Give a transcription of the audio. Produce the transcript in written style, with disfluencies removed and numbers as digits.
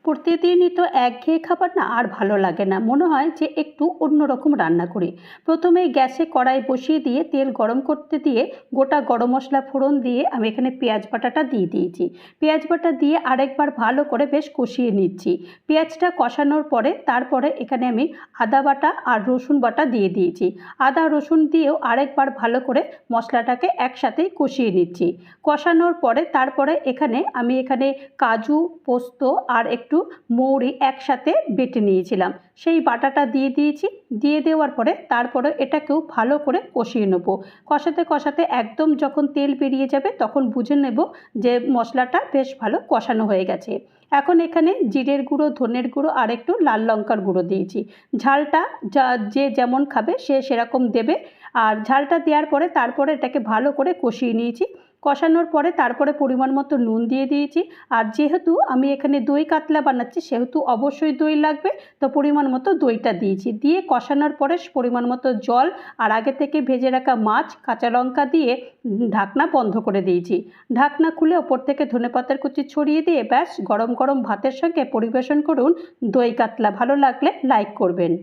প্রতিদিনই তো একঘেয়ে খাবার না আর ভালো লাগে না, মনে হয় যে একটু অন্যরকম রান্না করি। প্রথমে গ্যাসে কড়াই বসিয়ে দিয়ে তেল গরম করতে দিয়ে গোটা গরম মশলা ফোড়ন দিয়ে আমি এখানে পেঁয়াজ বাটাটা দিয়ে দিয়েছি। পেঁয়াজ বাটা দিয়ে আরেকবার ভালো করে বেশ কষিয়ে নিচ্ছি। পেঁয়াজটা কষানোর পরে তারপরে এখানে আমি আদা বাটা আর রসুন বাটা দিয়ে দিয়েছি। আদা রসুন দিয়েও আরেকবার ভালো করে মশলাটাকে একসাথেই কষিয়ে নিচ্ছি। কষানোর পরে তারপরে আমি কাজু, পোস্ত আর একটু মৌরি একসাথে বেটে নিয়েছিলাম, সেই বাটাটা দিয়ে দিয়েছি। দিয়ে দেওয়ার পরে তারপরে এটাকেও ভালো করে কষিয়ে নেব। কষাতে কষাতে একদম যখন তেল বেরিয়ে যাবে তখন বুঝে নেব যে মশলাটা বেশ ভালো কষানো হয়ে গেছে। এখন এখানে জিরের গুঁড়ো, ধনের গুঁড়ো আর একটু লাল লঙ্কার গুঁড়ো দিয়েছি। ঝালটা যে যেমন খাবে সে সেরকম দেবে। আর ঝালটা দেওয়ার পরে তারপরে এটাকে ভালো করে কষিয়ে নিয়েছি। কষানোর পরে তারপরে পরিমাণ মতো নুন দিয়ে দিয়েছি। আর যেহেতু আমি এখানে দই কাতলা বানাচ্ছি সেহেতু অবশ্যই দই লাগবে, তো পরিমাণ মতো দইটা দিয়েছি। দিয়ে কষানোর পরে পরিমাণ মতো জল আর আগে থেকে ভেজে রাখা মাছ, কাঁচা লঙ্কা দিয়ে ঢাকনা বন্ধ করে দিয়েছি। ঢাকনা খুলে ওপর থেকে ধনেপাতার কুচি ছড়িয়ে দিয়ে ব্যাস গরম গরম ভাতের সঙ্গে পরিবেশন করুন দই কাতলা। ভালো লাগলে লাইক করবেন।